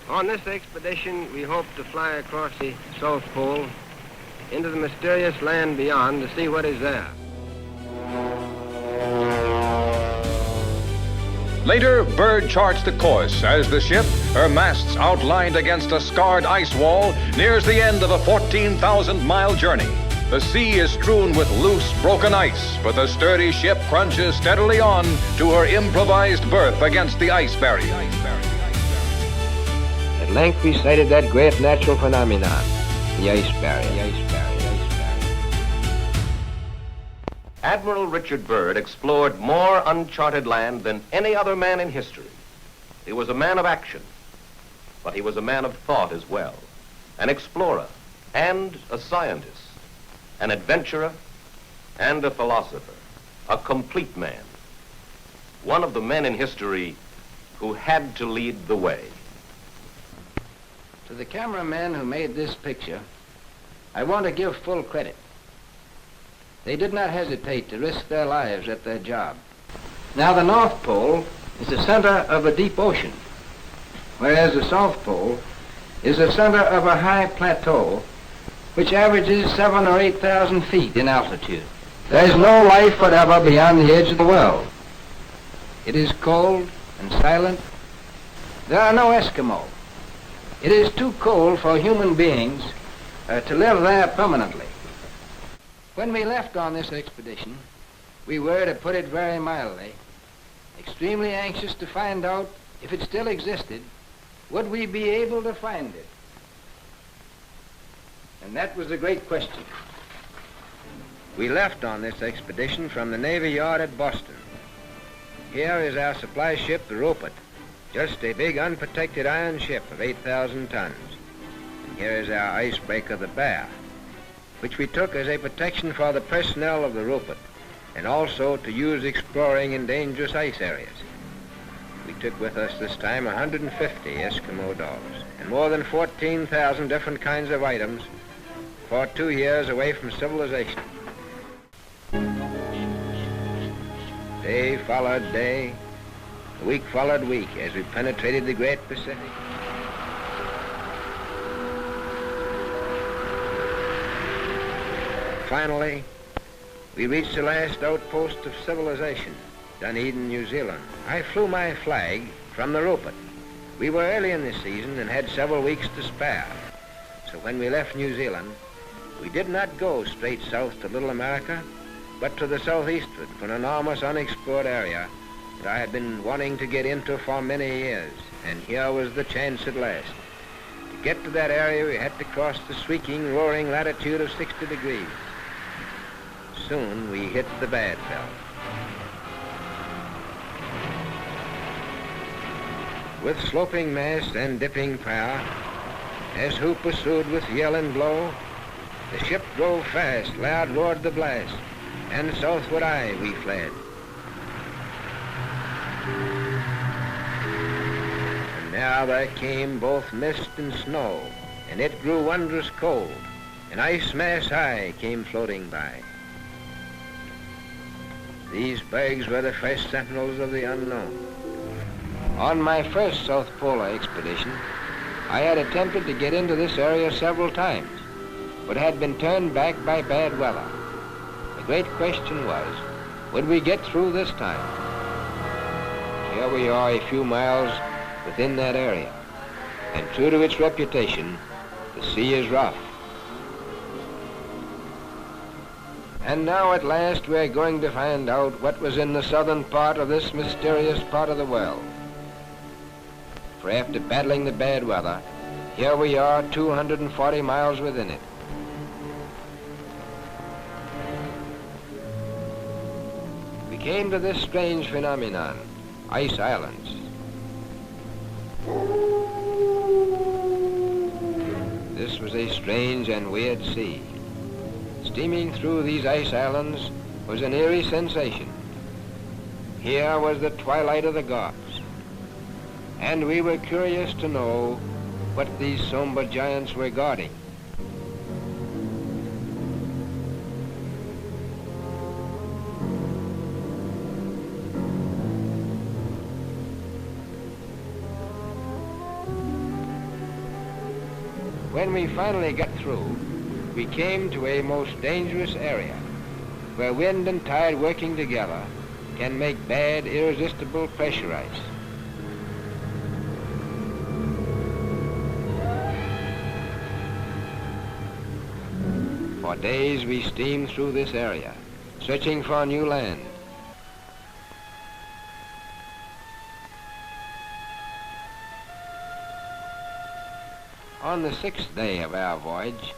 On this expedition, we hope to fly across the South Pole into the mysterious land beyond to see what is there. Later, Byrd charts the course as the ship, her masts outlined against a scarred ice wall, nears the end of a 14,000-mile journey. The sea is strewn with loose, broken ice, but the sturdy ship crunches steadily on to her improvised berth against the ice barrier. At length we sighted that great natural phenomenon, the ice barrier. Admiral Richard Byrd explored more uncharted land than any other man in history. He was a man of action, but he was a man of thought as well, an explorer and a scientist, an adventurer and a philosopher, a complete man, one of the men in history who had to lead the way. To the cameramen who made this picture, I want to give full credit. They did not hesitate to risk their lives at their job. Now, the North Pole is the center of a deep ocean, whereas the South Pole is the center of a high plateau which averages 7,000 or 8,000 feet in altitude. There is no life whatever beyond the edge of the world. It is cold and silent. There are no Eskimo. It is too cold for human beings to live there permanently. When we left on this expedition, we were, to put it very mildly, extremely anxious to find out if it still existed, would we be able to find it? And that was the great question. We left on this expedition from the Navy Yard at Boston. Here is our supply ship, the Rupert, just a big unprotected iron ship of 8,000 tons. And here is our icebreaker, the Bear, which we took as a protection for the personnel of the Rupert, and also to use exploring in dangerous ice areas. We took with us this time 150 Eskimo dogs, and more than 14,000 different kinds of items for 2 years away from civilization. Day followed day, week followed week as we penetrated the great Pacific. Finally, we reached the last outpost of civilization, Dunedin, New Zealand. I flew my flag from the Rupert. We were early in the season and had several weeks to spare. So when we left New Zealand, we did not go straight south to Little America, but to the southeastward for an enormous unexplored area that I had been wanting to get into for many years. And here was the chance at last. To get to that area, we had to cross the shrieking, roaring latitude of 60 degrees. Soon we hit the bad belt. With sloping mast and dipping prow, as who pursued with yell and blow, the ship drove fast, loud roared the blast, and southward we fled. And now there came both mist and snow, and it grew wondrous cold, and ice mass high came floating by. These bergs were the first sentinels of the unknown. On my first South Polar expedition, I had attempted to get into this area several times, but had been turned back by bad weather. The great question was, would we get through this time? Here we are a few miles within that area, and true to its reputation, the sea is rough. And now at last we're going to find out what was in the southern part of this mysterious part of the world. For after battling the bad weather, here we are 240 miles within it. We came to this strange phenomenon, ice islands. This was a strange and weird sea. Steaming through these ice islands was an eerie sensation. Here was the twilight of the gods, and we were curious to know what these somber giants were guarding. When we finally got through, we came to a most dangerous area where wind and tide working together can make bad, irresistible pressure ice. For days we steamed through this area, searching for new land. On the 6th day of our voyage,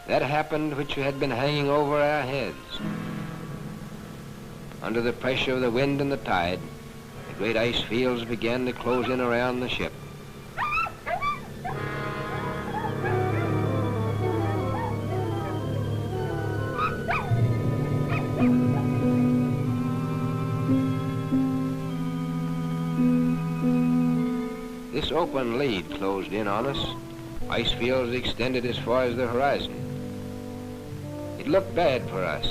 that happened which had been hanging over our heads. Under the pressure of the wind and the tide, the great ice fields began to close in around the ship. This open lead closed in on us. Ice fields extended as far as the horizon. It looked bad for us.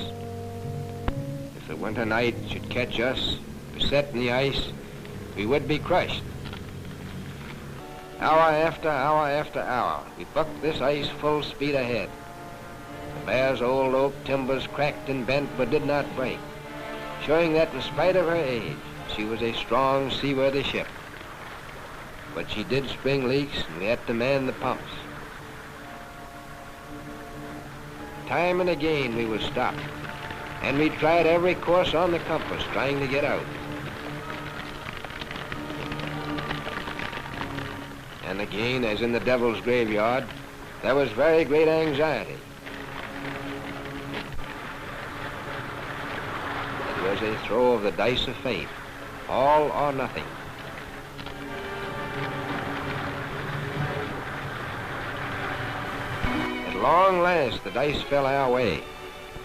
If the winter night should catch us, beset in the ice, we would be crushed. Hour after hour after hour, we bucked this ice full speed ahead. The Bear's old oak timbers cracked and bent but did not break, showing that in spite of her age, she was a strong, seaworthy ship. But she did spring leaks, and we had to man the pumps. Time and again we were stopped, and we tried every course on the compass, trying to get out. And again, as in the devil's graveyard, there was very great anxiety. It was a throw of the dice of fate, all or nothing. At long last, the dice fell our way,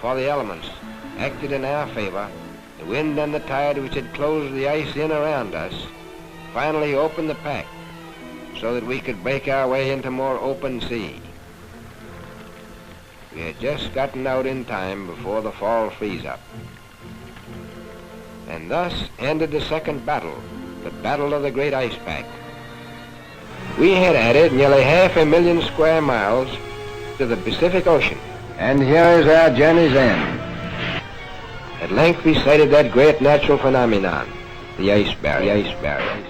for the elements acted in our favor. The wind and the tide, which had closed the ice in around us, finally opened the pack so that we could break our way into more open sea. We had just gotten out in time before the fall freeze-up. And thus ended the second battle, the Battle of the Great Ice Pack. We had added nearly 500,000 square miles to the Pacific Ocean. And here is our journey's end. At length we sighted that great natural phenomenon, the ice barrier. The ice barrier.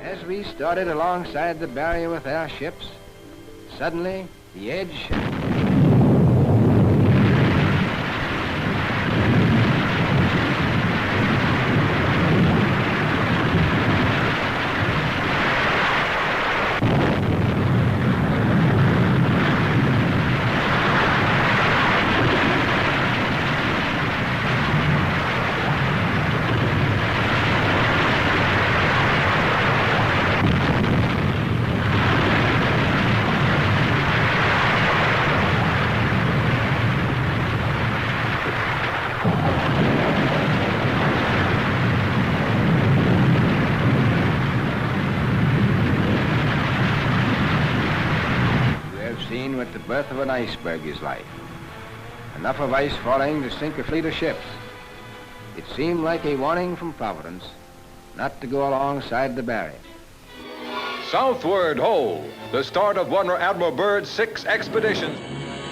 As we started alongside the barrier with our ships, suddenly the edge what the birth of an iceberg is like. Enough of ice falling to sink a fleet of ships. It seemed like a warning from Providence not to go alongside the barrier. Southward, ho! The start of one of Admiral Byrd's 6 expeditions.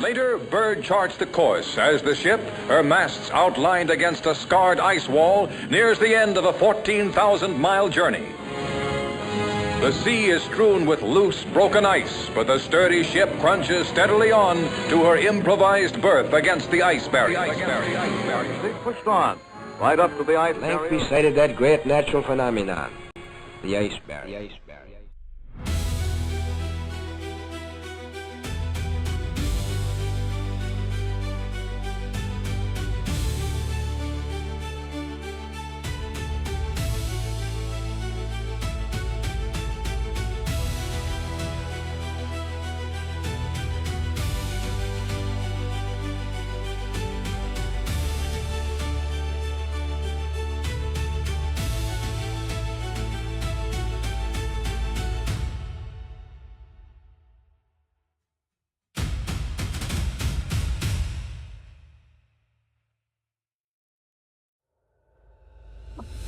Later, Byrd charts the course as the ship, her masts outlined against a scarred ice wall, nears the end of a 14,000-mile journey. The sea is strewn with loose, broken ice, but the sturdy ship crunches steadily on to her improvised berth against the ice barrier. They pushed on, right up to the ice barrier. At length we sighted that great natural phenomenon, the ice barrier.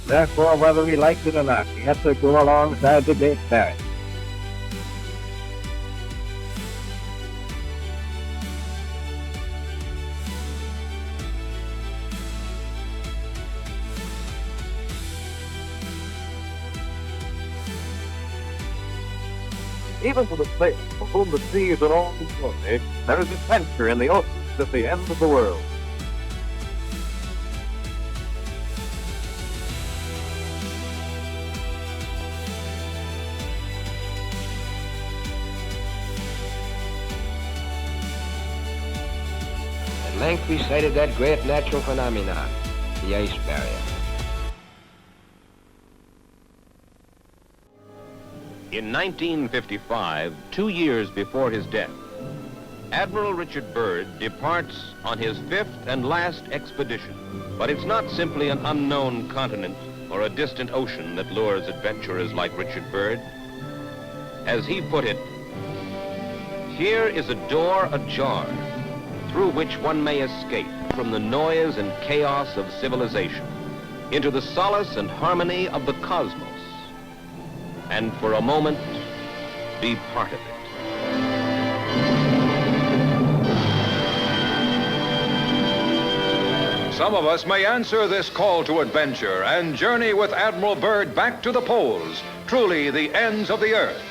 Therefore, whether he likes it or not, he has to go alongside the Great Barrier. Even for the sailor for whom the sea is an open glory, there is adventure in the oceans at the end of the world. At length we sighted that great natural phenomenon, the ice barrier. In 1955, 2 years before his death, Admiral Richard Byrd departs on his 5th and last expedition. But it's not simply an unknown continent or a distant ocean that lures adventurers like Richard Byrd. As he put it, here is a door ajar through which one may escape from the noise and chaos of civilization into the solace and harmony of the cosmos, and for a moment, be part of it. Some of us may answer this call to adventure and journey with Admiral Byrd back to the poles, truly the ends of the earth.